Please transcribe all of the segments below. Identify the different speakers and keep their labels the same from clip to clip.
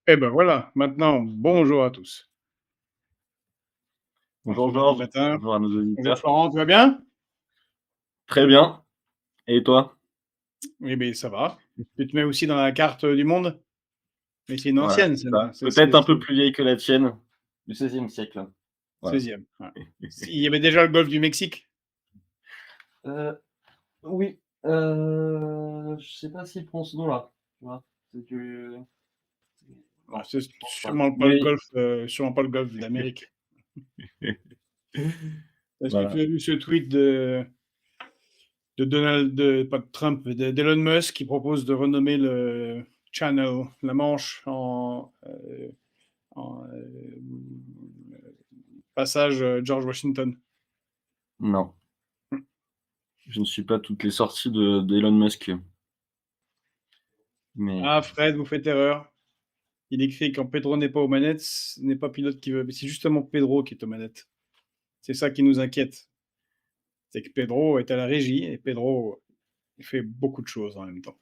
Speaker 1: Eh ben voilà, maintenant, bonjour à tous. En ce
Speaker 2: Bonjour
Speaker 1: lundi
Speaker 2: Georges,
Speaker 1: matin.
Speaker 2: bonjour à nos
Speaker 1: Bonjour
Speaker 2: auditeurs.
Speaker 1: Florent, tu vas bien?
Speaker 2: Très bien. Et toi?
Speaker 1: Oui, ben ça va. Tu te mets aussi dans la carte du monde? Mais c'est une
Speaker 2: Voilà,
Speaker 1: ancienne
Speaker 2: c'est ça.
Speaker 1: celle-là,
Speaker 2: Peut-être un peu plus vieille que la tienne, du XVIe siècle. Voilà.
Speaker 1: 16e. Ouais. Il y avait déjà le golfe du Mexique?
Speaker 2: Euh, oui, je sais pas s'il prend ce nom-là. Tu vois, c'est que...
Speaker 1: Ah,
Speaker 2: Non,
Speaker 1: c'est
Speaker 2: je pense pas. Mais
Speaker 1: sûrement pas le golfe d'Amérique. Est-ce que tu
Speaker 2: voilà.
Speaker 1: as vu ce tweet pas de Trump, d'Elon Musk qui propose de renommer le Channel, la Manche, en passage George Washington?
Speaker 2: Non, je ne suis pas toutes les sorties de d'Elon Musk. Mais
Speaker 1: Ah, Fred, vous faites erreur. Il écrit quand Pedro n'est pas aux manettes, ce n'est pas Pilote qui veut. Mais c'est justement Pedro qui est aux manettes. C'est ça qui nous inquiète. C'est que Pedro est à la régie et Pedro fait beaucoup de choses en même temps.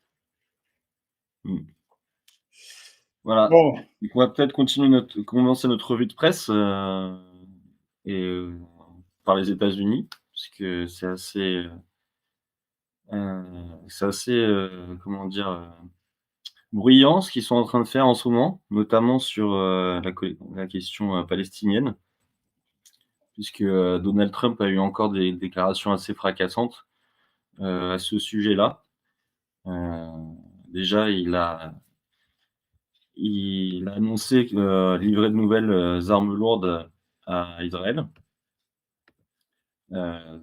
Speaker 2: voilà.
Speaker 1: Bon,
Speaker 2: Donc on va peut-être commencer notre revue de presse et par les États-Unis, puisque c'est assez, comment dire, bruyant ce qu'ils sont en train de faire en ce moment, notamment sur, la question, palestinienne, puisque, Donald Trump a eu encore des déclarations assez fracassantes, à ce sujet-là. Heu, déjà il a annoncé livrer de nouvelles, armes lourdes à Israël.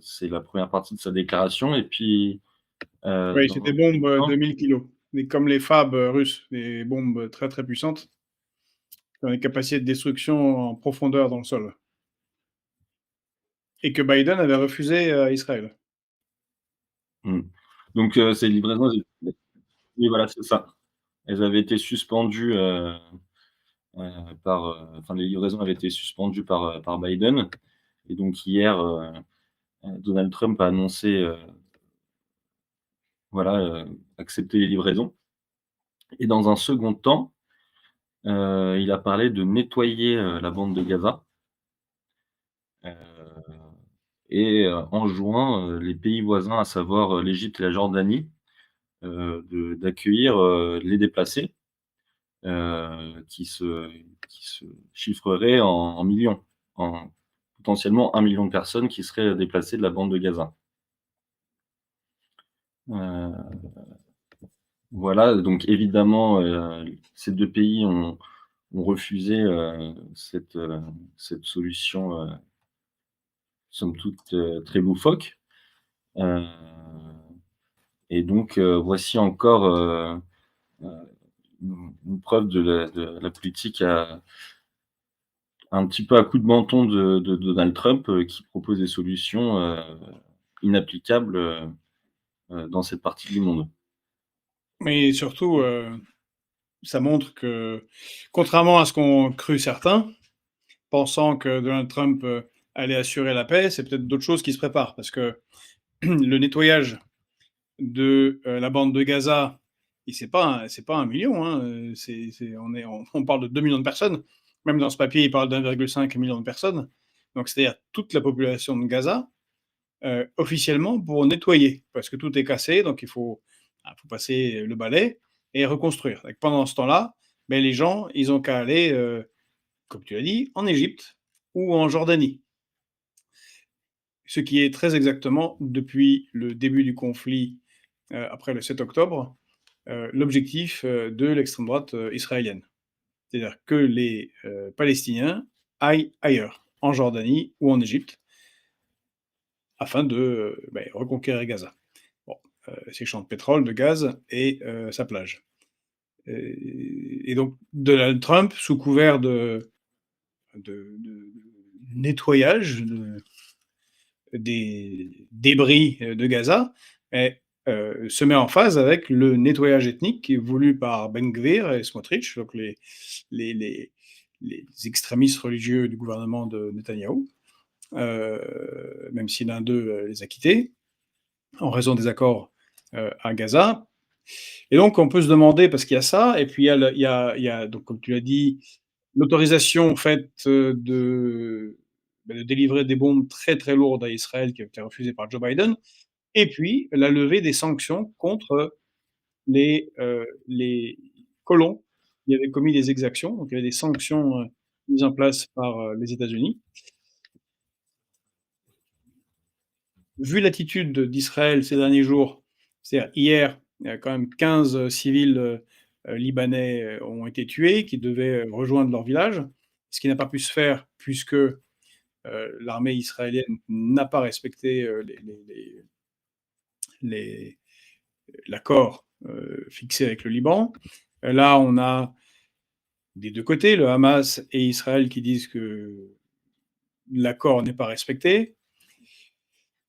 Speaker 2: C'est la première partie de sa déclaration et puis,
Speaker 1: oui, c'est
Speaker 2: dans un
Speaker 1: des bombes
Speaker 2: second temps.
Speaker 1: 2000 kilos. Comme les FAB russes, des bombes très très puissantes, qui ont des capacités de destruction en profondeur dans le sol. Et que Biden avait refusé à Israël.
Speaker 2: Mmh. Donc, ces livraisons, elles, oui, voilà, c'est ça. Elles avaient été suspendues, enfin, les livraisons avaient été suspendues par Biden et donc hier, Donald Trump a annoncé, voilà, accepter les livraisons et dans un second temps, il a parlé de nettoyer, la bande de Gaza, heu enjoint, les pays voisins, à savoir, l'Égypte et la Jordanie, d'accueillir, les déplacés, qui se chiffreraient en millions, en potentiellement 1 million de personnes qui seraient déplacées de la bande de Gaza. Heu, voilà, donc évidemment, ces 2 pays ont refusé, cette solution, somme toute, très loufoque. Heu et donc voici encore, heu, une preuve de la politique un petit peu à coup de menton de Donald Trump, qui propose des solutions, inapplicables, dans cette partie du monde.
Speaker 1: Mais surtout, ça montre que, contrairement à ce qu'ont cru certains, pensant que Donald Trump allait assurer la paix, c'est peut-être d'autres choses qui se préparent. Parce que le nettoyage de la bande de Gaza, et c'est pas 1 million, hein, on parle de 2 millions de personnes. Même dans ce papier, il parle d'1,5 million de personnes. Donc, c'est-à-dire toute la population de Gaza, officiellement, pour nettoyer. Parce que tout est cassé, donc il faut passer le balai et reconstruire. Donc, pendant ce temps-là, ben, les gens, ils ont qu'à aller, comme tu l'as dit, en Égypte ou en Jordanie. Ce qui est très exactement, depuis le début du conflit, après le 7 octobre, l'objectif de l'extrême droite israélienne. C'est-à-dire que les Palestiniens aillent ailleurs, en Jordanie ou en Égypte, afin de reconquérir Gaza. Bon, ses champs de pétrole, de gaz et sa plage. Et donc Donald Trump, sous couvert de nettoyage des débris de Gaza, se met en phase avec le nettoyage ethnique qui est voulu par Ben Gvir et Smotrich, donc les, les, les extrémistes religieux du gouvernement de Netanyahou, même si l'un d'eux les a quittés, en raison des accords à Gaza. Et donc on peut se demander parce qu'il y a ça et puis il y a donc comme tu l'as dit, l'autorisation faite, de délivrer des bombes très, très lourdes à Israël qui a été refusée par Joe Biden et puis la levée des sanctions contre les colons qui avaient commis des exactions. Donc il y avait des sanctions, mises en place par, les États-Unis. Vu l'attitude d'Israël ces derniers jours, c'est-à-dire hier, il y a quand même 15 civils, libanais, ont été tués, qui devaient, rejoindre leur village, ce qui n'a pas pu se faire puisque, l'armée israélienne n'a pas respecté, les l'accord, fixé avec le Liban. Là, on a des 2 côtés, le Hamas et Israël qui disent que l'accord n'est pas respecté.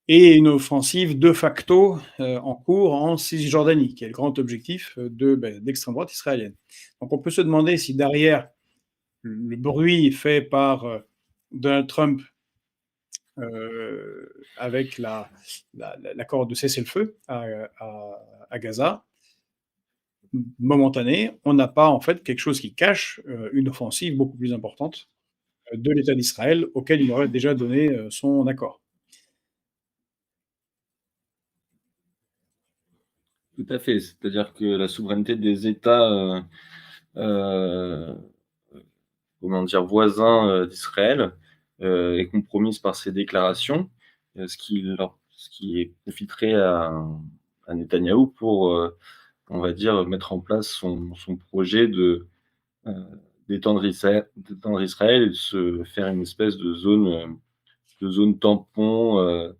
Speaker 1: Et une offensive de facto, en cours en Cisjordanie, qui est le grand objectif, d'extrême droite israélienne. Donc on peut se demander si derrière le bruit fait par, Donald Trump, avec l'accord de cessez-le-feu à Gaza, momentané, on n'a pas en fait quelque chose qui cache, une offensive beaucoup plus importante, de l'État d'Israël auquel il aurait déjà donné, son accord.
Speaker 2: Tout à fait, c'est-à-dire que la souveraineté des États, heu, comment dire? Voisins, d'Israël, est compromise par ces déclarations, ce qui profiterait à Netanyahou pour, on va dire, mettre en place son projet heu, d'étendre Israël et de se faire une espèce de zone tampon,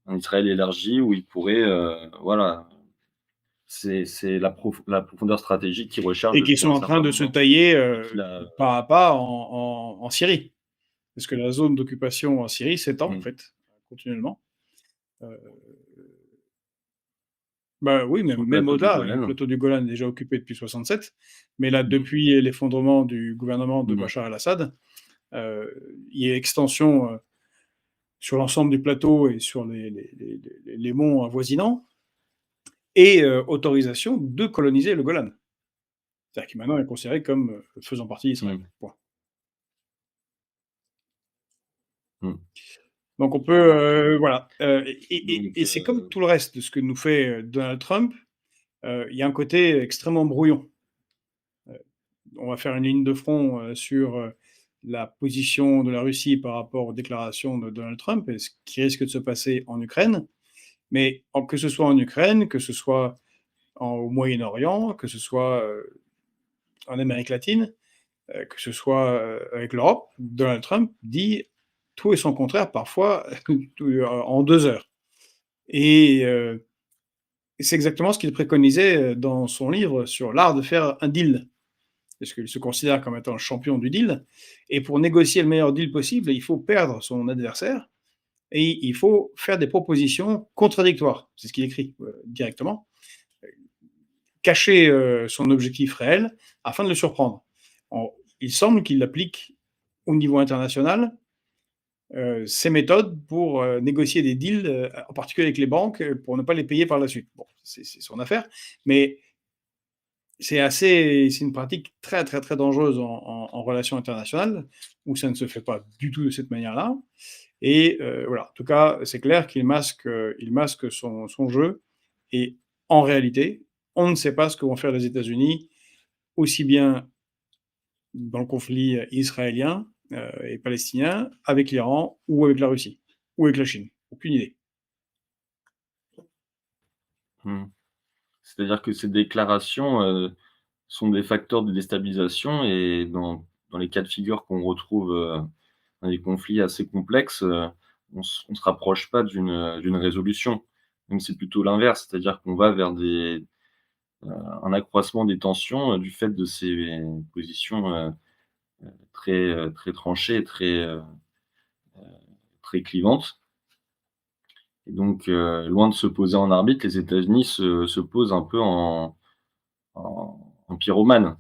Speaker 2: en Israël élargi où il pourrait, voilà, c'est la profondeur stratégique qu'il recherche
Speaker 1: Et qui
Speaker 2: depuis
Speaker 1: sont
Speaker 2: un
Speaker 1: en train
Speaker 2: certain
Speaker 1: de se
Speaker 2: moment
Speaker 1: tailler,
Speaker 2: et qu'il a
Speaker 1: pas à pas en Syrie. Parce que la zone d'occupation en Syrie s'étend en
Speaker 2: mmh,
Speaker 1: fait, continuellement. Heu, bah, oui,
Speaker 2: sur le
Speaker 1: même
Speaker 2: plateau du
Speaker 1: au-delà, le
Speaker 2: Golan.
Speaker 1: plateau du Golan est déjà occupé depuis 67, mais là,
Speaker 2: Mmh,
Speaker 1: depuis l'effondrement du gouvernement de
Speaker 2: mmh,
Speaker 1: Bachar el-Assad, il y a extension, sur l'ensemble du plateau et sur les monts avoisinants et autorisation de coloniser le Golan. C'est-à-dire qu'il maintenant est considéré comme, faisant partie d'Israël,
Speaker 2: mmh,
Speaker 1: point.
Speaker 2: mmh.
Speaker 1: Donc on peut, voilà,
Speaker 2: Donc
Speaker 1: et c'est comme tout le reste de ce que nous fait, Donald Trump, il y a un côté extrêmement brouillon. On va faire une ligne de front, sur, la position de la Russie par rapport aux déclarations de Donald Trump et ce qui risque de se passer en Ukraine. Mais que ce soit en Ukraine, que ce soit au Moyen-Orient, que ce soit, en Amérique latine, que ce soit, avec l'Europe, Donald Trump dit tout et son contraire parfois en 2 heures. Et c'est exactement ce qu'il préconisait, dans son livre sur l'art de faire un deal. Parce qu'il se considère comme étant le champion du deal et pour négocier le meilleur deal possible, il faut perdre son adversaire et il faut faire des propositions contradictoires. C'est ce qu'il écrit, directement. Cacher, son objectif réel afin de le surprendre. En il semble qu'il l'applique au niveau international, ces méthodes pour, négocier des deals, en particulier avec les banques, pour ne pas les payer par la suite. Bon, c'est son affaire, mais c'est une pratique très, très, très dangereuse en relations internationales, où ça ne se fait pas du tout de cette manière-là et voilà. En tout cas, c'est clair il masque son jeu et en réalité, on ne sait pas ce que vont faire les États-Unis, aussi bien dans le conflit israélien, et palestinien, avec l'Iran ou avec la Russie ou avec la Chine. Aucune idée.
Speaker 2: Mmh. C'est-à-dire que ces déclarations, sont des facteurs de déstabilisation et dans les cas de figure qu'on retrouve, dans des conflits assez complexes, on se rapproche pas d'une résolution. Même c'est plutôt l'inverse, c'est-à-dire qu'on va vers un accroissement des tensions, du fait de ces positions, très tranchées et très clivantes et donc loin de se poser en arbitre, les États-Unis se posent un peu en pyromane.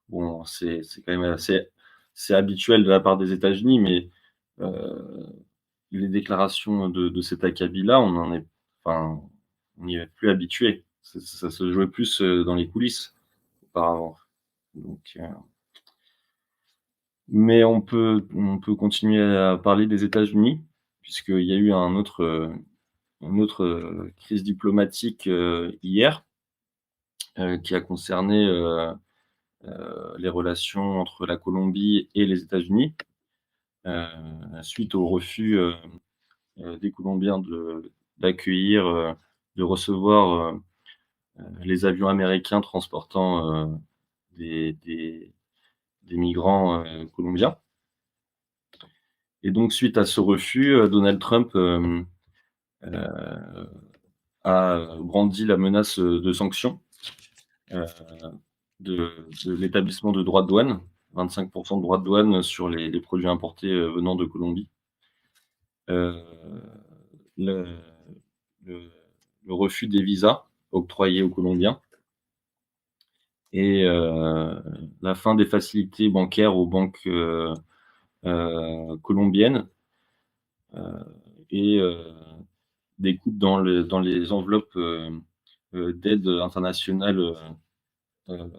Speaker 2: Bon, c'est quand même assez habituel de la part des États-Unis, mais heu, les déclarations de cet acabit-là, on n'y est plus habitué. ça se jouait plus dans les coulisses auparavant. Donc, mais on peut continuer à parler des États-Unis, puisqu'il y a eu une autre crise diplomatique hier, qui a concerné les relations entre la Colombie et les États-Unis, heu, suite au refus des Colombiens d'accueillir, de recevoir les avions américains transportant des migrants colombiens. Et donc, suite à ce refus, Donald Trump heu, a brandi la menace de sanctions, heu, de l'établissement de droits de douane, 25 de droits de douane sur les produits importés venant de Colombie. Heu, le le le refus des visas octroyés aux Colombiens et la fin des facilités bancaires aux banques colombiennes, heu et des coupes dans les enveloppes d'aide internationale heu,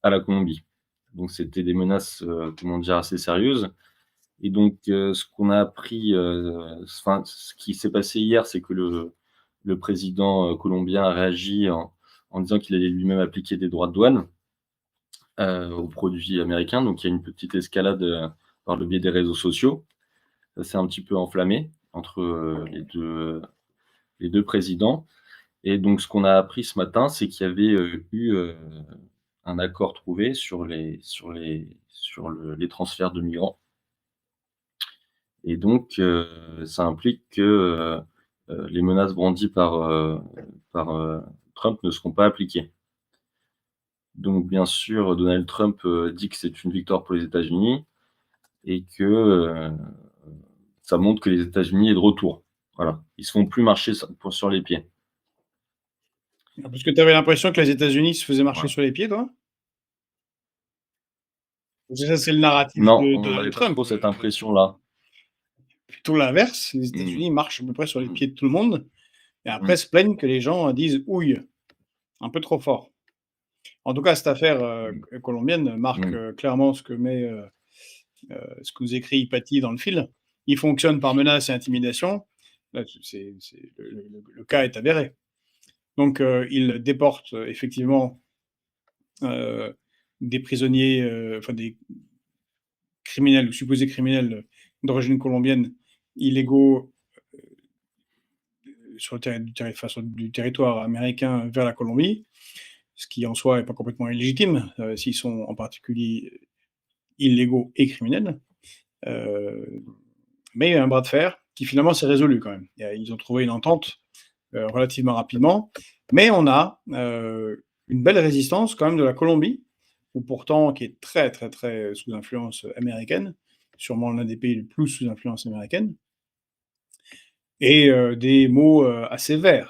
Speaker 2: à la Colombie. Donc c'était des menaces, comment dire? Assez sérieuses. Et donc ce qu'on a appris, enfin, ce qui s'est passé hier, c'est que le président colombien a réagi en disant qu'il allait lui-même appliquer des droits de douane aux produits américains. Donc il y a une petite escalade par le biais des réseaux sociaux. Ça s'est un petit peu enflammé entre les 2 présidents. Et donc ce qu'on a appris ce matin, c'est qu'il y avait eu un accord trouvé sur les transferts de migrants. Et donc ça implique que les menaces brandies par Trump ne seront pas appliquées. Donc bien sûr, Donald Trump dit que c'est une victoire pour les États-Unis et que ça montre que les États-Unis est de retour. Voilà, ils se font plus marcher sur les pieds.
Speaker 1: Parce que tu avais l'impression que les États-Unis se faisaient marcher
Speaker 2: Voilà.
Speaker 1: sur les pieds, toi? Parce que ça, c'est le narratif
Speaker 2: Non,
Speaker 1: de
Speaker 2: on
Speaker 1: Donald
Speaker 2: n'avait pas
Speaker 1: Trump.
Speaker 2: trop cette impression-là.
Speaker 1: Plutôt l'inverse, les
Speaker 2: Mmh.
Speaker 1: États-Unis marchent à peu près sur les
Speaker 2: Mmh.
Speaker 1: pieds de tout le monde et après
Speaker 2: Mmh.
Speaker 1: se plaignent que les gens disent: «Houille», un peu trop fort. En tout cas, cette affaire,
Speaker 2: Mmh.
Speaker 1: colombienne marque,
Speaker 2: Mmh.
Speaker 1: clairement ce que nous écrit Hypatie dans le fil. Il fonctionne par menace et intimidation. Là, c'est le cas est avéré. Donc, il déporte effectivement, heu, des prisonniers, enfin des criminels ou supposés criminels d'origine colombienne illégaux sur le du territoire américain vers la Colombie, ce qui en soi n'est pas complètement illégitime, s'ils sont en particulier illégaux et criminels. Euh, mais il y a eu un bras de fer qui finalement s'est résolu quand même. Ils ont trouvé une entente relativement rapidement, mais on a une belle résistance quand même de la Colombie, ou pourtant qui est très très très sous influence américaine, sûrement l'un des pays les plus sous influence américaine, et des mots assez verts.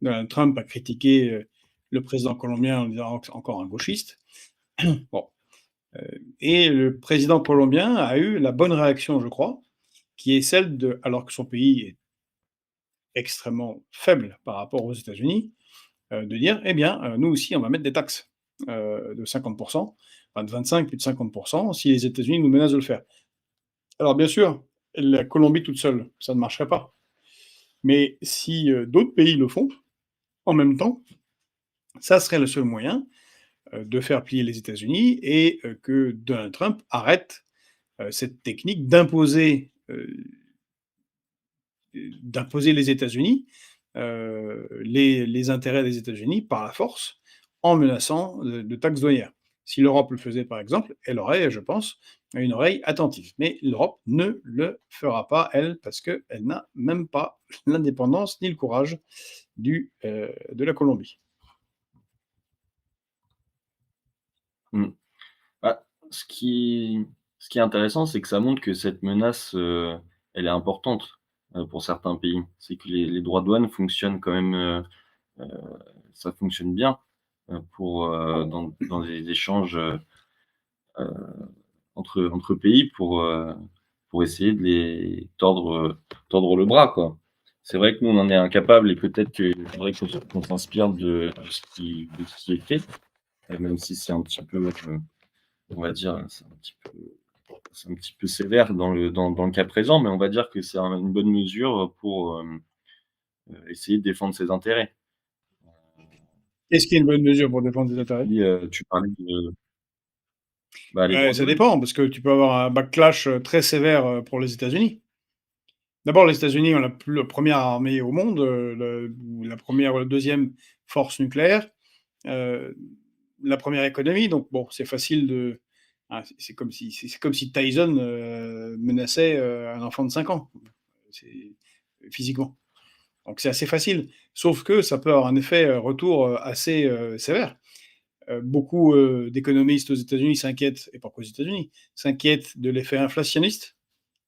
Speaker 1: Donald Trump a critiqué le président colombien en disant encore un gauchiste. Bon. Et le président colombien a eu la bonne réaction, je crois, qui est celle de, alors que son pays est extrêmement faible par rapport aux États-Unis, de dire, eh bien, nous aussi, on va mettre des taxes de 50%, enfin de 25, plus de 50%, si les États-Unis nous menacent de le faire. Alors bien sûr, la Colombie toute seule, ça ne marcherait pas. Mais si d'autres pays le font, en même temps, ça serait le seul moyen de faire plier les États-Unis et que Donald Trump arrête cette technique d'imposer les États-Unis, les intérêts des États-Unis par la force, en menaçant de taxes douanières. Si l'Europe le faisait, par exemple, elle aurait, je pense, une oreille attentive. Mais l'Europe ne le fera pas, elle, parce qu'elle n'a même pas l'indépendance ni le courage de la Colombie.
Speaker 2: Mmh. Bah, ce qui est intéressant, c'est que ça montre que cette menace, elle est importante, pour certains pays. C'est que les droits de douane fonctionnent quand même, heu, ça fonctionne bien, pour, dans des échanges, entre pays pour essayer de les tordre le bras, quoi. c'est vrai que nous, on en est incapable et peut-être qu'il faudrait qu'on s'inspire de ce qui est fait, même si c'est un petit peu, on va dire, c'est un petit peu sévère dans le cas présent, mais on va dire que c'est une bonne mesure pour, essayer de défendre ses intérêts.
Speaker 1: Qu'est-ce qui est une bonne mesure pour défendre tes intérêts?
Speaker 2: Puis, tu parlais de, bah, les droits de
Speaker 1: Ça
Speaker 2: l'homme.
Speaker 1: dépend, parce que tu peux avoir un backlash très sévère pour les États-Unis. D'abord, les États-Unis ont la première armée au monde, la première ou la deuxième force nucléaire, euh, la première économie. Donc, bon, c'est facile de. Ah, c'est comme si Tyson menaçait un enfant de 5 ans, physiquement. Donc, c'est assez facile. Sauf que ça peut avoir un effet retour assez sévère. Beaucoup d'économistes aux États-Unis s'inquiètent, et pas qu'aux États-Unis, s'inquiètent de l'effet inflationniste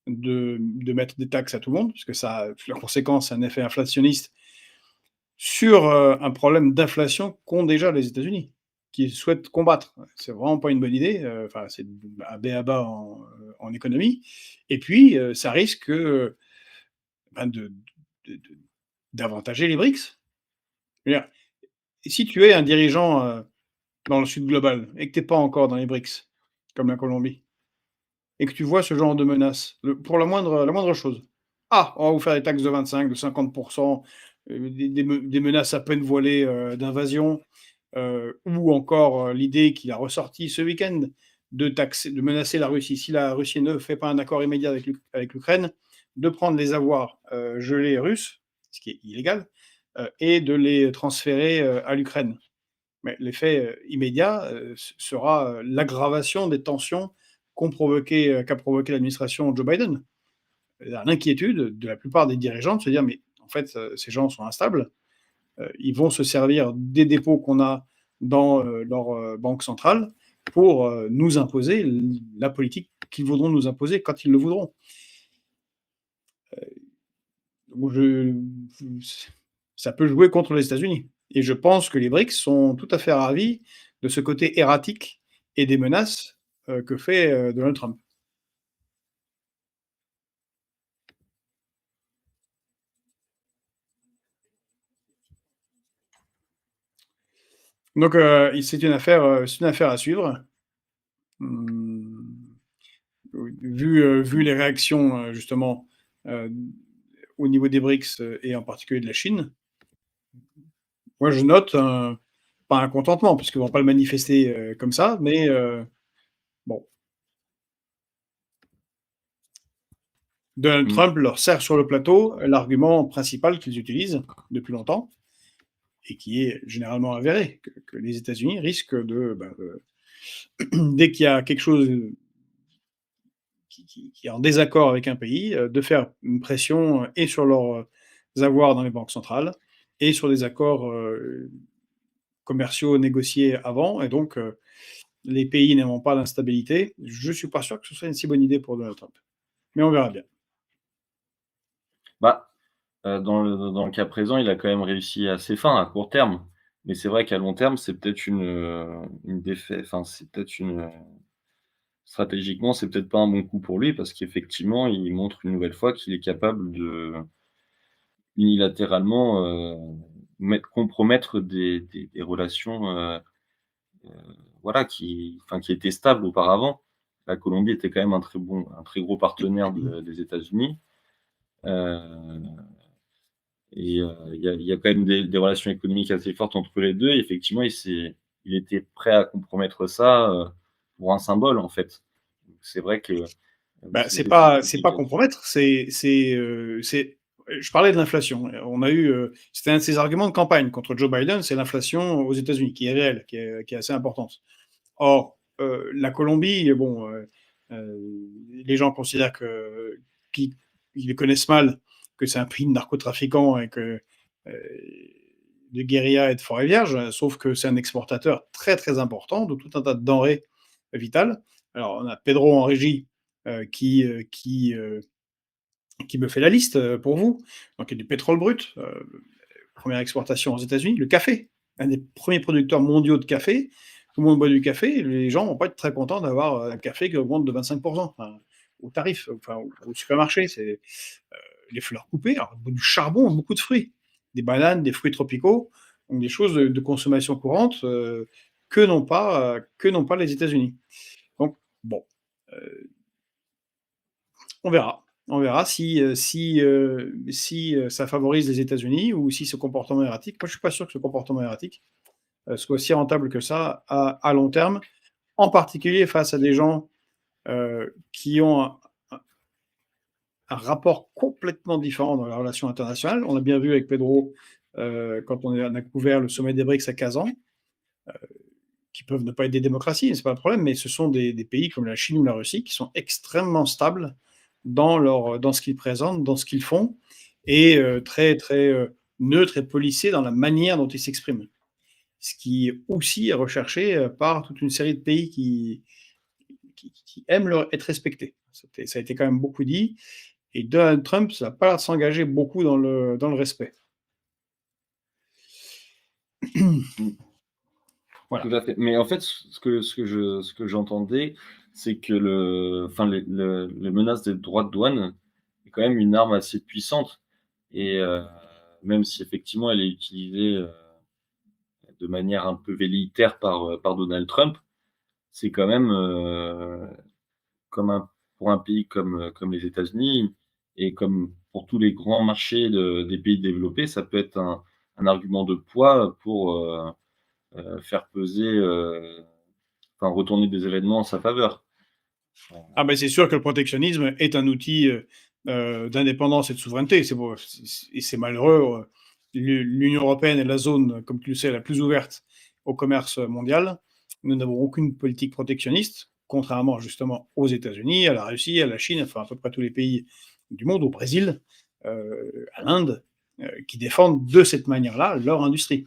Speaker 1: de mettre des taxes à tout le monde, parce que ça a la conséquence, un effet inflationniste sur un problème d'inflation qu'ont déjà les États-Unis, qu'ils souhaitent combattre. C'est vraiment pas une bonne idée. Enfin, c'est un béaba en économie. Et puis, ça risque ben, d'avantager les BRICS. C'est-à-dire, si tu es un dirigeant dans le Sud global et que tu n'es pas encore dans les BRICS, comme la Colombie, et que tu vois ce genre de menace, pour la moindre chose. Ah, on va vous faire des taxes de 25, de 50%, des menaces à peine voilées d'invasion, ou encore l'idée qu'il a ressorti ce week-end de menacer la Russie, si la Russie ne fait pas un accord immédiat avec l'Ukraine, de prendre les avoirs gelés russes, ce qui est illégal, et de les transférer à l'Ukraine. Mais l'effet immédiat sera l'aggravation des tensions qu'a provoqué l'administration Joe Biden. L'inquiétude de la plupart des dirigeants de se dire mais en fait ces gens sont instables, ils vont se servir des dépôts qu'on a dans leur banque centrale pour nous imposer la politique qu'ils voudront nous imposer quand ils le voudront. Je, ça peut jouer contre les États-Unis. Et je pense que les BRICS sont tout à fait ravis de ce côté erratique et des menaces que fait Donald Trump. Donc c'est une affaire à suivre. Hum, vu les réactions justement euh, au niveau des BRICS et en particulier de la Chine, moi je note pas un contentement, puisqu'ils ne vont pas le manifester comme ça, mais bon, Donald
Speaker 2: Mmh.
Speaker 1: Trump leur sert sur le plateau l'argument principal qu'ils utilisent depuis longtemps, et qui est généralement avéré, que les États-Unis risquent dès qu'il y a quelque chose qui est en désaccord avec un pays, de faire une pression et sur leurs avoirs dans les banques centrales, et sur des accords commerciaux négociés avant, et donc les pays n'aimant pas l'instabilité, je ne suis pas sûr que ce soit une si bonne idée pour Donald Trump. Mais on verra bien.
Speaker 2: Bah, dans le cas présent, il a quand même réussi à ses fins à court terme. Mais c'est vrai qu'à long terme, c'est peut-être une défaite, enfin, c'est peut-être stratégiquement, c'est peut-être pas un bon coup pour lui parce qu'effectivement, il montre une nouvelle fois qu'il est capable de unilatéralement, compromettre des relations, voilà, qui étaient stables auparavant. La Colombie était quand même un très gros partenaire des États-Unis. Heu il y a quand même des relations économiques assez fortes entre les 2. Et effectivement, il était prêt à compromettre ça, pour un symbole, en fait. Donc c'est vrai que,
Speaker 1: Bah,
Speaker 2: c'est c'est
Speaker 1: c'est pas
Speaker 2: compliqué.
Speaker 1: compromettre, je parlais de l'inflation. On a eu, c'était un de ses arguments de campagne contre Joe Biden, c'est l'inflation aux États-Unis, qui est réelle, qui est assez importante. Or, la Colombie, bon, les gens considèrent qu'ils ils les connaissent mal, que c'est un pays de narcotrafiquants et que de guérilla et de forêt vierge, sauf que c'est un exportateur très très important de tout un tas de denrées vitales. Alors, on a Pedro en régie euh, qui, euh, qui, euh, qui me fait la liste pour vous. Donc, il y a du pétrole brut, première exportation aux États-Unis, le café, un des premiers producteurs mondiaux de café. Tout le monde boit du café, les gens vont pas être très contents d'avoir un café qui augmente de 25%, enfin, au tarif, enfin, au supermarché. les fleurs coupées, alors, du charbon, beaucoup de fruits, des bananes, des fruits tropicaux, donc des choses de consommation courante que n'ont pas les États-Unis. Donc, bon, on verra. On verra si ça favorise les États-Unis ou si ce comportement erratique. Moi, je suis pas sûr que ce comportement erratique soit aussi rentable que ça à long terme, en particulier face à des gens qui ont un rapport complètement différent dans la relation internationale. On l'a bien vu avec Pedro quand on a couvert le sommet des BRICS à Kazan, qui peuvent ne pas être des démocraties, c'est pas un problème, mais ce sont des pays comme la Chine ou la Russie qui sont extrêmement stables dans ce qu'ils présentent, dans ce qu'ils font, et très, très neutres et policés dans la manière dont ils s'expriment. Ce qui aussi est recherché par toute une série de pays qui aiment être respectés. Ça a été quand même beaucoup dit. Et Donald Trump, ça n'a pas l'air de s'engager beaucoup dans le respect.
Speaker 2: Voilà. Tout à fait. Mais en fait, ce que j'entendais, c'est que les menaces des droits de douane est quand même une arme assez puissante. Et même si effectivement elle est utilisée de manière un peu velléitaire par Donald Trump, c'est quand même pour un pays comme les États-Unis et comme pour tous les grands marchés des pays développés, ça peut être un argument de poids pour faire peser, enfin retourner des événements en sa faveur.
Speaker 1: Ah ben c'est sûr que le protectionnisme est un outil d'indépendance et de souveraineté. Et c'est malheureux. L'Union européenne est la zone, comme tu le sais, la plus ouverte au commerce mondial. Nous n'avons aucune politique protectionniste, contrairement justement aux États-Unis, à la Russie, à la Chine, enfin à peu près tous les pays du monde, au Brésil, à l'Inde, qui défendent de cette manière-là leur industrie.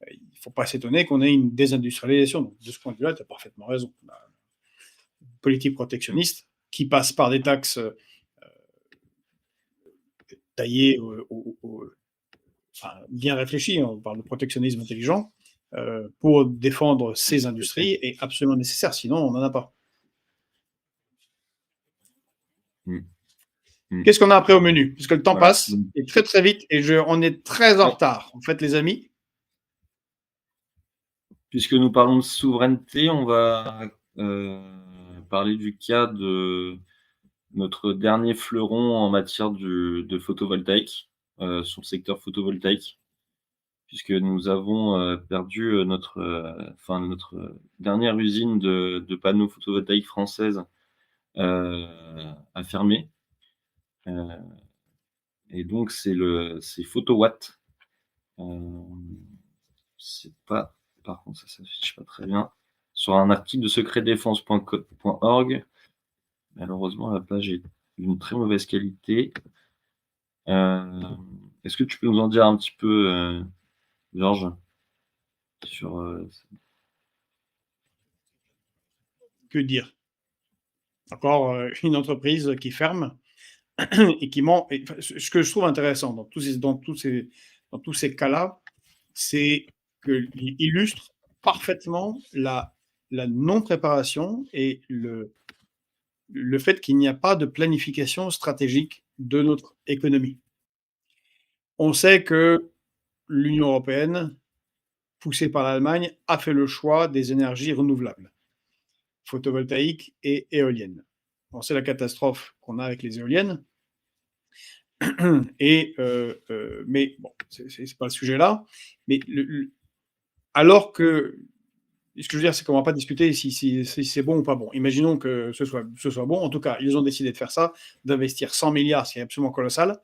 Speaker 1: Il ne faut pas s'étonner qu'on ait une désindustrialisation. Donc, de ce point de vue-là, tu as parfaitement raison. Politique protectionniste qui passe par des taxes taillées, enfin, bien réfléchies, on parle de protectionnisme intelligent, pour défendre ces industries est absolument nécessaire, sinon on n'en a pas. Qu'est-ce qu'on a après au menu? Parce que le temps passe, et très très vite, et on est très en retard. En fait, les amis.
Speaker 2: Puisque nous parlons de souveraineté, on va parler du cas de notre dernier fleuron en matière de photovoltaïque, sur le secteur photovoltaïque, puisque nous avons perdu notre dernière usine de panneaux photovoltaïques française a fermé. Et donc c'est Photowatt. C'est pas, par contre, ça s'affiche pas très bien. Sur un article de secretdefense.org, malheureusement, la page est d'une très mauvaise qualité. Est-ce que tu peux nous en dire un petit peu, Georges, sur
Speaker 1: Que dire? Encore une entreprise qui ferme et qui ment. Et ce que je trouve intéressant dans tous ces cas-là, c'est qu'il illustre parfaitement la non-préparation et le fait qu'il n'y a pas de planification stratégique de notre économie. On sait que l'Union européenne, poussée par l'Allemagne, a fait le choix des énergies renouvelables, photovoltaïques et éoliennes. On sait la catastrophe qu'on a avec les éoliennes, mais bon, c'est pas le sujet là. Mais alors que, ce que je veux dire, c'est qu'on va pas discuter si c'est bon ou pas bon. Imaginons que ce soit bon. En tout cas, ils ont décidé de faire ça, d'investir 100 milliards, ce qui est absolument colossal.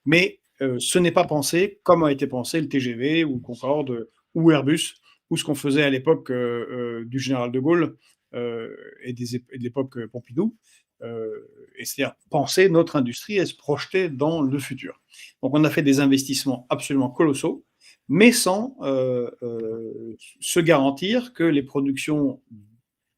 Speaker 1: Mais ce n'est pas pensé comme a été pensé le TGV ou le Concorde ou Airbus, ou ce qu'on faisait à l'époque du général de Gaulle et de l'époque Pompidou. Et c'est-à-dire penser notre industrie et se projeter dans le futur. Donc on a fait des investissements absolument colossaux, mais sans se garantir que les productions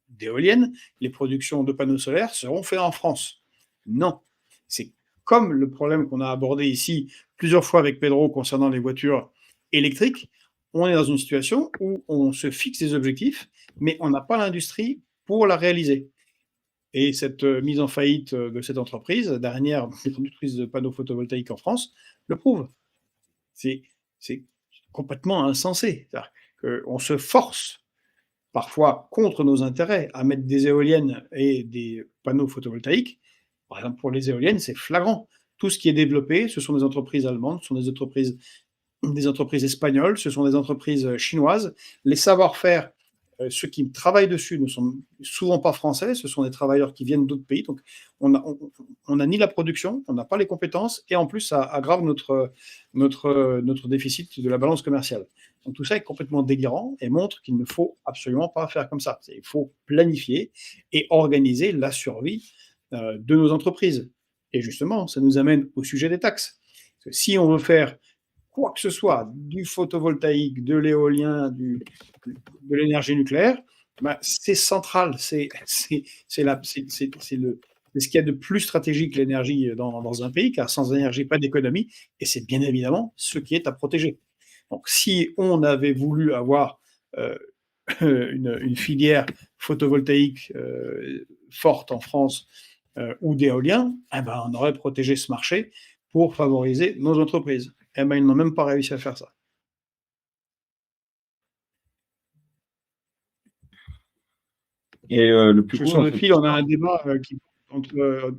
Speaker 1: d'éoliennes, les productions de panneaux solaires seront faites en France. Non. C'est comme le problème qu'on a abordé ici plusieurs fois avec Pedro concernant les voitures électriques. On est dans une situation où on se fixe des objectifs, mais on n'a pas l'industrie pour la réaliser. Et cette mise en faillite de cette entreprise, dernière productrice de panneaux photovoltaïques en France, le prouve. C'est complètement insensé. On se force, parfois contre nos intérêts, à mettre des éoliennes et des panneaux photovoltaïques. Par exemple, pour les éoliennes, c'est flagrant. Tout ce qui est développé, ce sont des entreprises allemandes, ce sont des entreprises espagnoles, ce sont des entreprises chinoises. Les savoir-faire, ceux qui travaillent dessus ne sont souvent pas français, ce sont des travailleurs qui viennent d'autres pays. Donc, on n'a ni la production, on n'a pas les compétences, et en plus, ça aggrave notre déficit de la balance commerciale. Donc, tout ça est complètement délirant et montre qu'il ne faut absolument pas faire comme ça. Il faut planifier et organiser la survie de nos entreprises. Et justement, ça nous amène au sujet des taxes. Parce que si on veut faire quoi que ce soit, du photovoltaïque, de l'éolien, de l'énergie nucléaire, ben, c'est central. C'est ce qu'il y a de plus stratégique, l'énergie, dans un pays, car sans énergie, pas d'économie, et c'est bien évidemment ce qui est à protéger. Donc, si on avait voulu avoir une filière photovoltaïque forte en France ou d'éolien, eh ben, on aurait protégé ce marché pour favoriser nos entreprises. Eh ben, ils n'ont même pas réussi à faire ça.
Speaker 2: Et le plus gros
Speaker 1: Sur le fil, on a un débat entre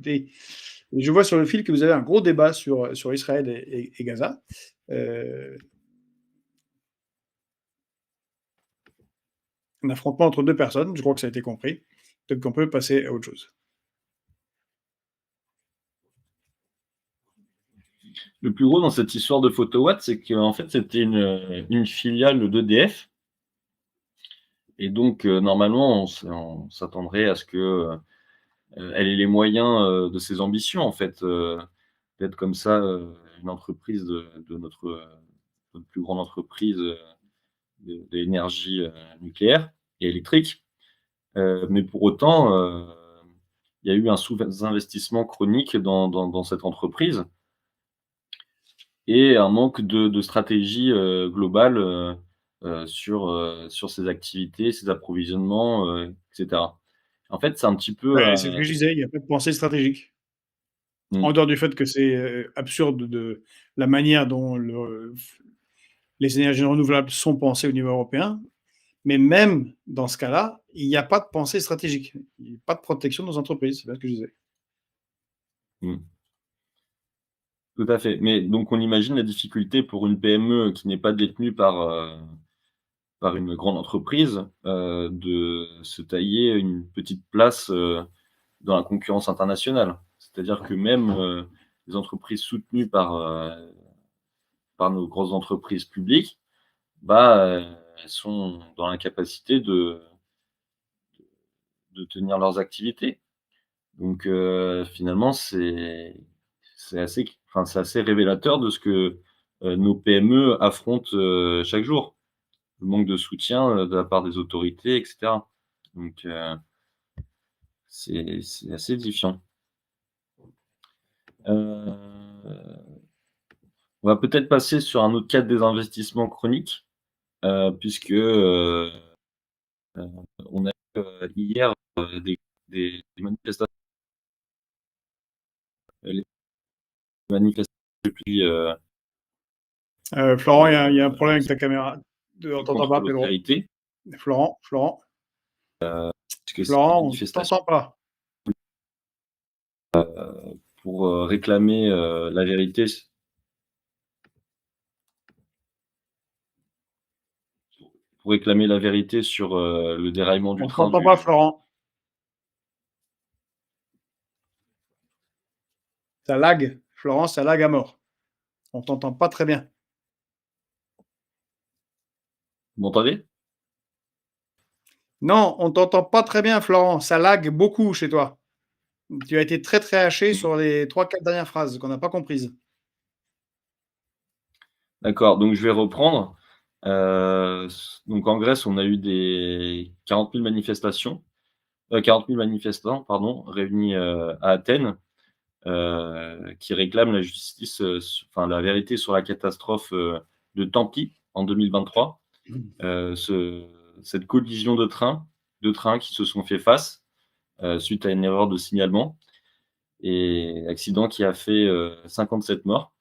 Speaker 1: je vois sur le fil que vous avez un gros débat sur Israël et Gaza. Un affrontement entre deux personnes, je crois que ça a été compris. Peut-être qu'on peut passer à autre chose.
Speaker 2: Le plus gros dans cette histoire de Photowatt, c'est qu'en fait, c'était une filiale d'EDF. Et donc, normalement, on s'attendrait à ce que elle ait les moyens de ses ambitions, en fait, d'être comme ça, une entreprise de notre plus grande entreprise de l'énergie nucléaire et électrique. Mais pour autant, il y a eu un sous-investissement chronique dans cette entreprise et un manque de stratégie globale sur ses activités, ses approvisionnements, etc. En fait, c'est un petit peu
Speaker 1: Ouais, c'est ce que je disais, il n'y a pas de pensée stratégique. En dehors du fait que c'est absurde de la manière dont les énergies renouvelables sont pensées au niveau européen, mais même dans ce cas-là, il n'y a pas de pensée stratégique. Il n'y a pas de protection de nos entreprises, c'est bien ce que je disais.
Speaker 2: Mmh. Tout à fait. Mais donc on imagine la difficulté pour une PME qui n'est pas détenue par une grande entreprise, de se tailler une petite place, dans la concurrence internationale. C'est-à-dire que même, les entreprises soutenues par nos grosses entreprises publiques, bah, elles sont dans l'incapacité de tenir leurs activités. Donc, finalement, c'est assez révélateur de ce que, nos PME affrontent, chaque jour. Le manque de soutien, de la part des autorités et cetera. Donc, c'est assez édifiant. On va peut-être passer sur un autre cas de désinvestissement chronique, puisque, on a eu, hier, des manifestations, les manifestations depuis,
Speaker 1: Florent, il y a un problème avec ta caméra. On t'entend
Speaker 2: contre
Speaker 1: pas, Pedro.
Speaker 2: l'austérité,
Speaker 1: Florent,
Speaker 2: puisque c'est une
Speaker 1: Florent, on
Speaker 2: manifestation
Speaker 1: t'entend pas.
Speaker 2: pour, réclamer, la vérité sur, le déraillement du
Speaker 1: On
Speaker 2: train
Speaker 1: t'entend pas,
Speaker 2: du
Speaker 1: Florent. Ça lag. Florent, ça lag à mort. On t'entend pas très bien.
Speaker 2: vous m'entendez?
Speaker 1: Non, on t'entend pas très bien, Florent. Ça lag beaucoup chez toi. Tu as été très, très haché sur les 3-4 dernières phrases qu'on n'a pas comprises.
Speaker 2: D'accord, donc je vais reprendre. Donc en Grèce, on a eu des 40 000 manifestations, 40 000 manifestants, pardon, réunis, à Athènes, qui réclament la justice, enfin la vérité sur la catastrophe, de Tempi en 2023. Cette collision de trains qui se sont fait face, suite à une erreur de signalement, et accident qui a fait 57 morts.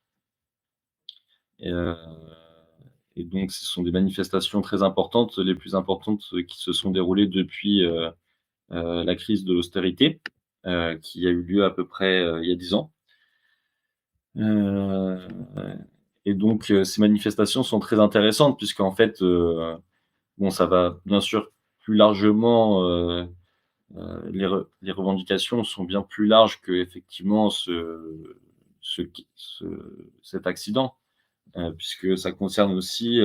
Speaker 2: Et donc ce sont des manifestations très importantes, les plus importantes qui se sont déroulées depuis la crise de l'austérité, qui a eu lieu à peu près il y a 10 ans. Et donc ces manifestations sont très intéressantes puisqu'en fait, bon, ça va bien sûr plus largement, les revendications sont bien plus larges qu'effectivement cet accident, puisque ça concerne aussi,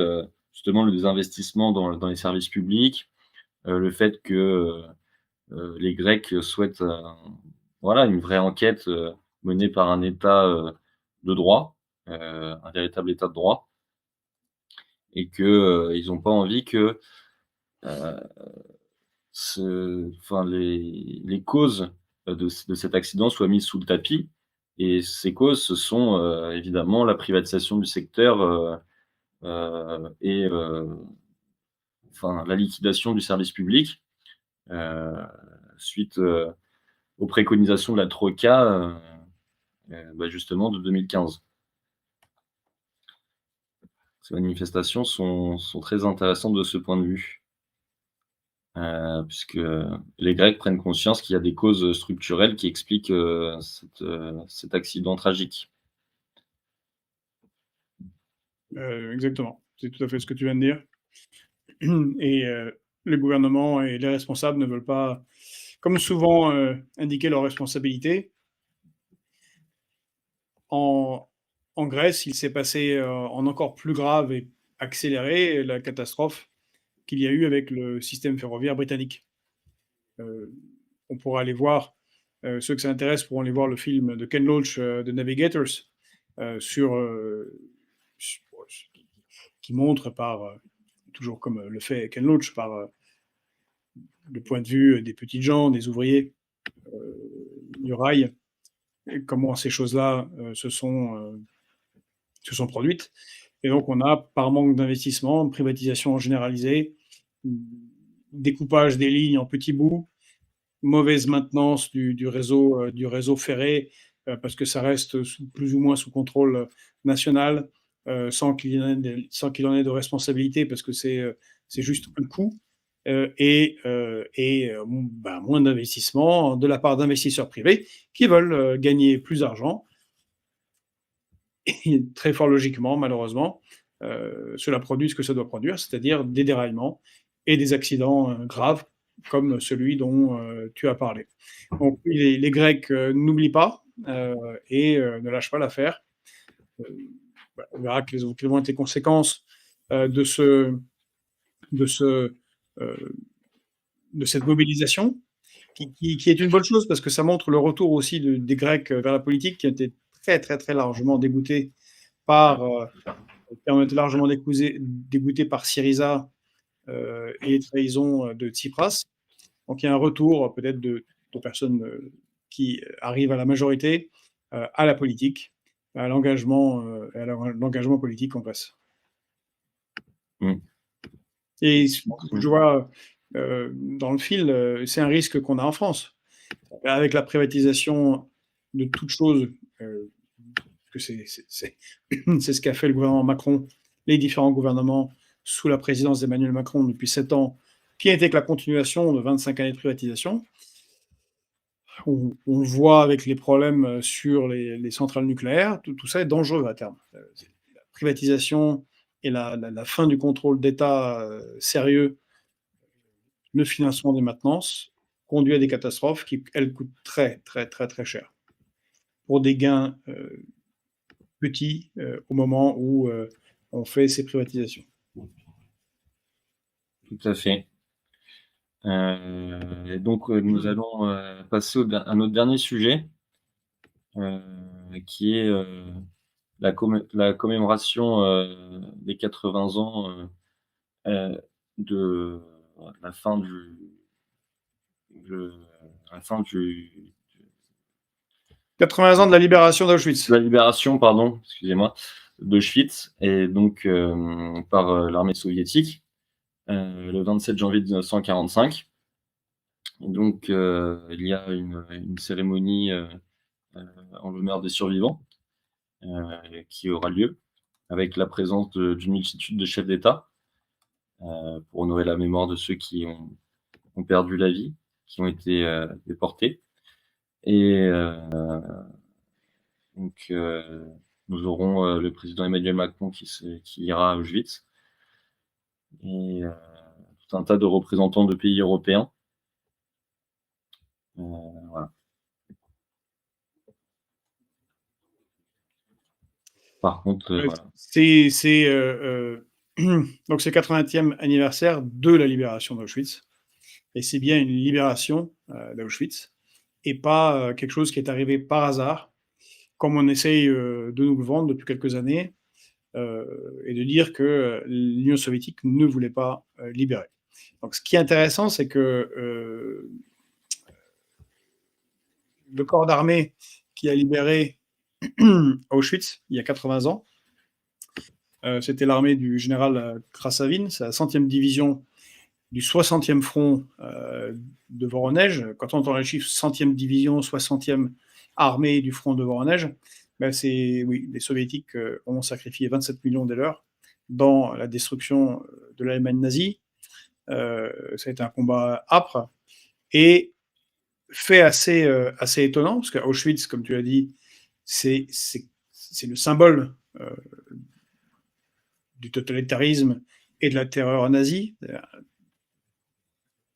Speaker 2: justement le désinvestissement dans les services publics, le fait que, les Grecs souhaitent voilà, une vraie enquête, menée par un État, de droit, un véritable État de droit, et que, ils ont pas envie que, heu, enfin les causes, de cet accident soient mises sous le tapis, et ces causes, ce sont, évidemment la privatisation du secteur, et enfin la liquidation du service public, heu, suite, aux préconisations de la troïka, bah, justement de 2015. Ces manifestations sont très intéressantes de ce point de vue, puisque les Grecs prennent conscience qu'il y a des causes structurelles qui expliquent, cet accident tragique.
Speaker 1: Exactement, c'est tout à fait ce que tu viens de dire. Et le gouvernement et les responsables ne veulent pas, comme souvent, indiquer leurs responsabilités. En en Grèce, il s'est passé, en encore plus grave et accéléré, la catastrophe qu'il y a eu avec le système ferroviaire britannique. Heu, on pourra aller voir, ceux que ça intéresse pourront aller voir le film de Ken Loach, The Navigators, sur, su qui montre par, toujours comme, le fait Ken Loach, par, le point de vue des petites gens, des ouvriers, du rail, et comment ces choses-là, se sont produites. Et donc on a, par manque d'investissement, de privatisation généralisée, découpage des lignes en petits bouts, mauvaise maintenance du réseau ferré, parce que ça reste plus ou moins sous contrôle national, sans qu'il en ait de responsabilité, parce que c'est juste un coût, bah, moins d'investissement de la part d'investisseurs privés qui veulent gagner plus d'argent. Et très fort logiquement, malheureusement, cela produit ce que ça doit produire, c'est-à-dire des déraillements et des accidents graves comme celui dont tu as parlé. Donc les Grecs n'oublient pas et ne lâchent pas l'affaire. Euh, voilà, on verra quelles vont être les conséquences de, de, ce, euh, de cette mobilisation, qui est une bonne chose parce que ça montre le retour aussi des Grecs vers la politique, qui étaient très très très largement dégoûtés par on était largement dégoûté par Syriza et les trahisons de Tsipras. Donc il y a un retour peut-être de personnes qui arrivent à la majorité, à la politique, à l'engagement, l'engagement politique en Grèce.
Speaker 2: Mmh.
Speaker 1: Et je vois dans le fil, c'est un risque qu'on a en France. Avec la privatisation de toutes choses, que c'est ce qu'a fait le gouvernement Macron, les différents gouvernements sous la présidence d'Emmanuel Macron depuis 7 ans, qui n'était que la continuation de 25 années de privatisation. On voit avec les problèmes sur les centrales nucléaires, tout ça est dangereux à terme. La privatisation et la fin du contrôle d'État sérieux, le financement des maintenances, conduit à des catastrophes qui, elles, coûtent très, très, très, très cher. Pour des gains petits au moment où on fait ces privatisations.
Speaker 2: Tout à fait. Et donc, nous allons passer à notre dernier sujet, qui est la commémoration des 80 ans de la fin de la fin
Speaker 1: 80 ans de la libération d'Auschwitz.
Speaker 2: la libération, pardon, excusez-moi, d'Auschwitz, et donc par l'armée soviétique, le 27 janvier 1945. Et donc, il y a une cérémonie en l'honneur des survivants qui aura lieu avec la présence d'une multitude de chefs d'État pour honorer la mémoire de ceux qui ont perdu la vie, qui ont été déportés. Et donc, nous aurons le président Emmanuel Macron qui ira à Auschwitz et tout un tas de représentants de pays européens. Voilà. Par contre, voilà.
Speaker 1: Donc c'est le 80e anniversaire de la libération d'Auschwitz. Et c'est bien une libération d'Auschwitz et pas quelque chose qui est arrivé par hasard, comme on essaye de nous le vendre depuis quelques années, et de dire que l'Union soviétique ne voulait pas libérer. Donc ce qui est intéressant, c'est que le corps d'armée qui a libéré Auschwitz il y a 80 ans, c'était l'armée du général Krasavin, c'est la 100e division du 60e front de Voronezh. Quand on entend les chiffres 100e division, 60e armée du front de Voronezh, ben oui, les soviétiques ont sacrifié 27 millions de leurs dans la destruction de l'Allemagne nazie. Ça a été un combat âpre et fait assez étonnant, parce qu'à Auschwitz, comme tu l'as dit, c'est le symbole du totalitarisme et de la terreur nazie.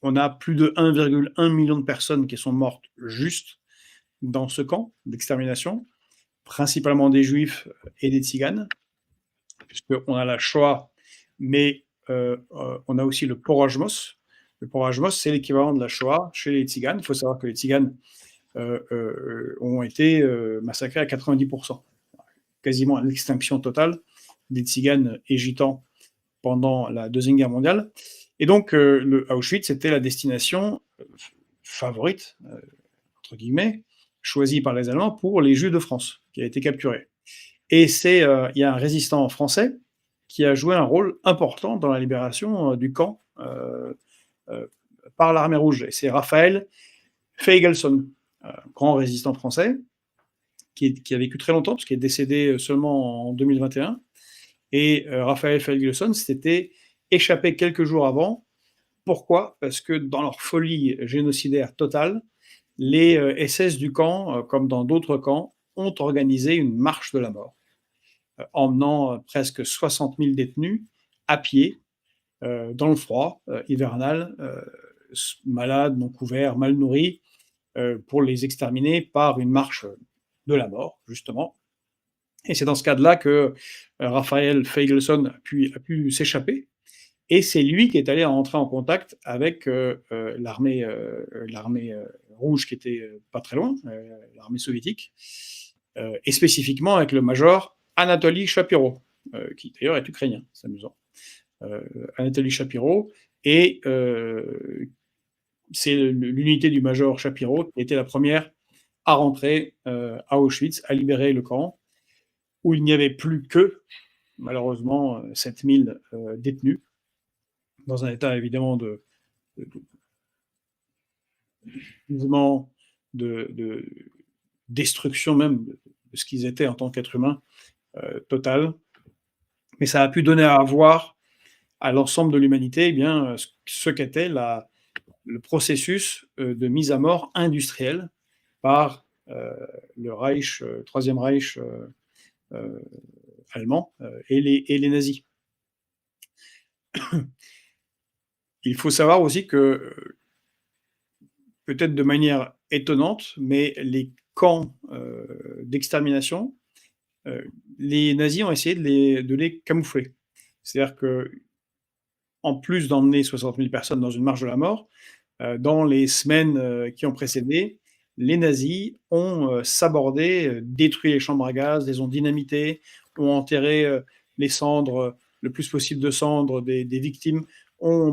Speaker 1: On a plus de 1,1 million de personnes qui sont mortes juste dans ce camp d'extermination, principalement des juifs et des tziganes, puisqu'on a la Shoah, mais on a aussi le Porajmos. Le Porajmos, c'est l'équivalent de la Shoah chez les tziganes. Il faut savoir que les tziganes ont été massacrés à 90%, quasiment à l'extinction totale des tziganes et gitans pendant la Deuxième Guerre mondiale. Et donc, le Auschwitz était la destination favorite, entre guillemets, choisie par les Allemands pour les Juifs de France, qui a été capturés. Et il y a un résistant français qui a joué un rôle important dans la libération du camp par l'Armée rouge. Et c'est Raphaël Feigelson, grand résistant français, qui a vécu très longtemps, parce qu'il est décédé seulement en 2021. Et Raphaël Feigelson s'était échappé quelques jours avant. Pourquoi ? Parce que dans leur folie génocidaire totale, les SS du camp, comme dans d'autres camps, ont organisé une marche de la mort, emmenant presque 60 000 détenus à pied, dans le froid hivernal, malades, non couverts, mal nourris, pour les exterminer par une marche de la mort, justement. Et c'est dans ce cadre-là que Raphaël Feigelson a pu s'échapper. Et c'est lui qui est allé entrer en contact avec l'armée rouge qui était pas très loin, l'armée soviétique, et spécifiquement avec le major Anatoly Shapiro, qui d'ailleurs est ukrainien, c'est amusant. Anatoly Shapiro, et c'est l'unité du major Shapiro qui était la première à rentrer à Auschwitz, à libérer le camp, où il n'y avait plus que, malheureusement, 7000 détenus, dans un état évidemment de destruction même de ce qu'ils étaient en tant qu'êtres humains, total. Mais ça a pu donner à voir à l'ensemble de l'humanité ce qu'était le processus de mise à mort industrielle par le Reich, Troisième Reich allemand et les nazis. Il faut savoir aussi que, peut-être de manière étonnante, mais les camps d'extermination, les nazis ont essayé de les camoufler. C'est-à-dire qu'en plus d'emmener 60 000 personnes dans une marche de la mort, dans les semaines qui ont précédé, les nazis ont sabordé, détruit les chambres à gaz, les ont dynamitées, ont enterré les cendres, le plus possible de cendres des victimes, ont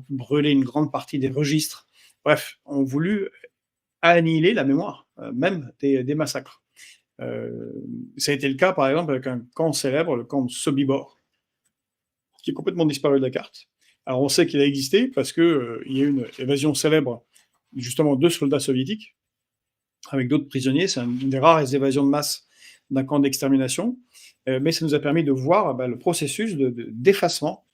Speaker 1: brûlé une grande partie des registres. Bref, ont voulu annihiler la mémoire même des massacres. Ça a été le cas, par exemple, avec un camp célèbre, le camp de Sobibor, qui est complètement disparu de la carte. Alors on sait qu'il a existé parce qu'il y a eu une évasion célèbre justement 2 soldats soviétiques avec d'autres prisonniers. C'est une des rares évasions de masse d'un camp d'extermination, mais ça nous a permis de voir le processus d'effacement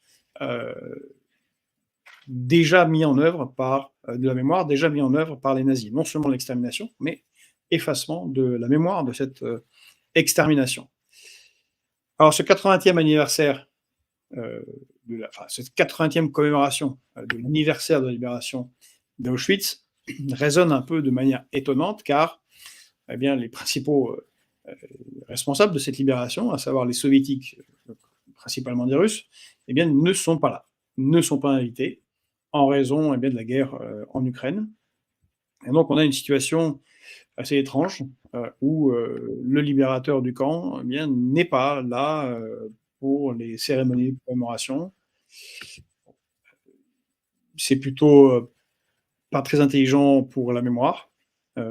Speaker 1: déjà mis en œuvre par de la mémoire, déjà mis en œuvre par les nazis. Non seulement l'extermination, mais effacement de la mémoire de cette extermination. Alors ce 80e anniversaire, cette 80e commémoration de l'anniversaire de la libération d'Auschwitz résonne un peu de manière étonnante, car eh bien, les principaux responsables de cette libération, à savoir les soviétiques, principalement des Russes, eh bien, ne sont pas là, ne sont pas invités, en raison de la guerre en Ukraine. Et donc on a une situation assez étrange, où le libérateur du camp n'est pas là pour les cérémonies de commémoration. C'est plutôt pas très intelligent pour la mémoire. Il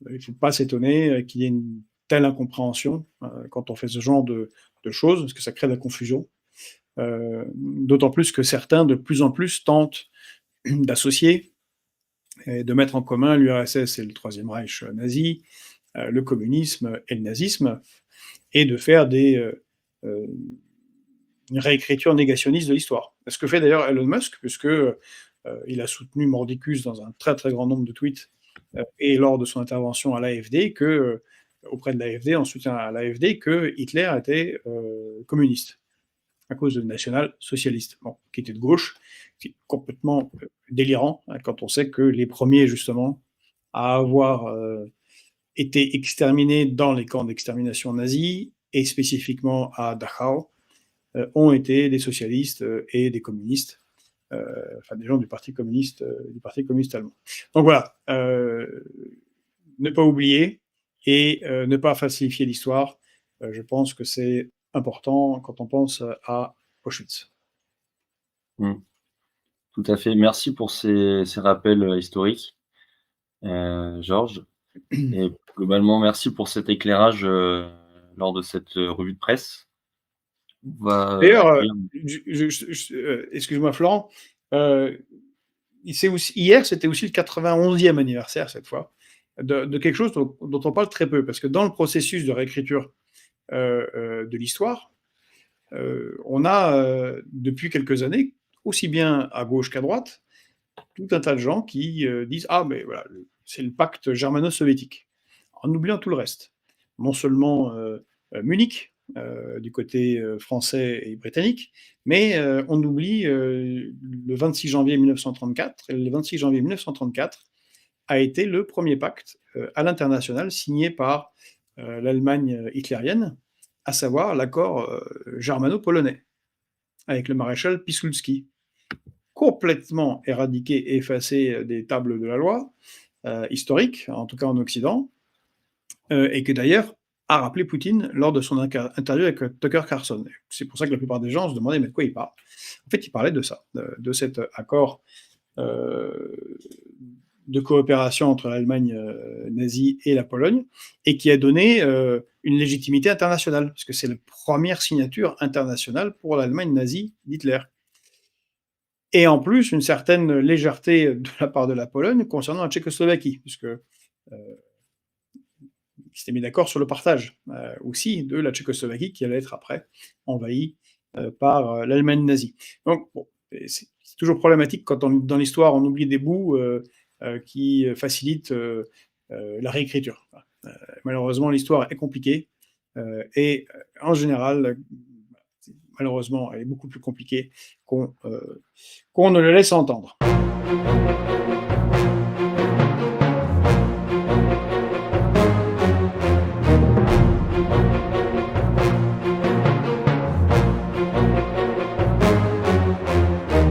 Speaker 1: ne faut pas s'étonner qu'il y ait une telle incompréhension quand on fait ce genre de choses, parce que ça crée de la confusion. D'autant plus que certains, de plus en plus, tentent d'associer et de mettre en commun l'URSS et le Troisième Reich nazi, le communisme et le nazisme, et de faire une réécriture négationniste de l'histoire. Ce que fait d'ailleurs Elon Musk, puisque il a soutenu Mordicus dans un très très grand nombre de tweets et lors de son intervention à l'AfD, auprès de l'AfD, en soutien à l'AfD, que Hitler était communiste, à cause de national-socialiste, qui était de gauche, qui est complètement délirant, quand on sait que les premiers, justement, à avoir été exterminés dans les camps d'extermination nazis, et spécifiquement à Dachau, ont été des socialistes et des communistes, des gens du Parti communiste allemand. Donc voilà, ne pas oublier et ne pas falsifier l'histoire. Je pense que c'est important quand on pense à Auschwitz.
Speaker 2: Tout à fait. Merci pour ces rappels historiques, Georges. Et globalement, merci pour cet éclairage lors de cette revue de presse.
Speaker 1: D'ailleurs, excuse-moi Florent, hier c'était aussi le 91e anniversaire cette fois, de quelque chose dont on parle très peu, parce que dans le processus de réécriture de l'histoire, on a depuis quelques années, aussi bien à gauche qu'à droite, tout un tas de gens qui disent « Ah, mais voilà, c'est le pacte germano-soviétique », en oubliant tout le reste. Non seulement Munich, du côté français et britannique, mais on oublie le 26 janvier 1934, et le 26 janvier 1934 a été le premier pacte à l'international signé par l'Allemagne hitlérienne, à savoir l'accord germano-polonais, avec le maréchal Piłsudski, complètement éradiqué et effacé des tables de la loi historique, en tout cas en Occident, et que d'ailleurs a rappelé Poutine lors de son interview avec Tucker Carlson. C'est pour ça que la plupart des gens se demandaient mais de quoi il parle. En fait, il parlait de ça, de cet accord de coopération entre l'Allemagne nazie et la Pologne, et qui a donné une légitimité internationale, parce que c'est la première signature internationale pour l'Allemagne nazie d'Hitler. Et en plus, une certaine légèreté de la part de la Pologne concernant la Tchécoslovaquie, puisque ils s'étaient mis d'accord sur le partage aussi de la Tchécoslovaquie, qui allait être après envahie par l'Allemagne nazie. Donc, bon, c'est toujours problématique quand dans l'histoire on oublie des bouts qui facilitent la réécriture. Malheureusement, l'histoire est compliquée et en général, malheureusement, elle est beaucoup plus compliquée qu'on ne le laisse entendre.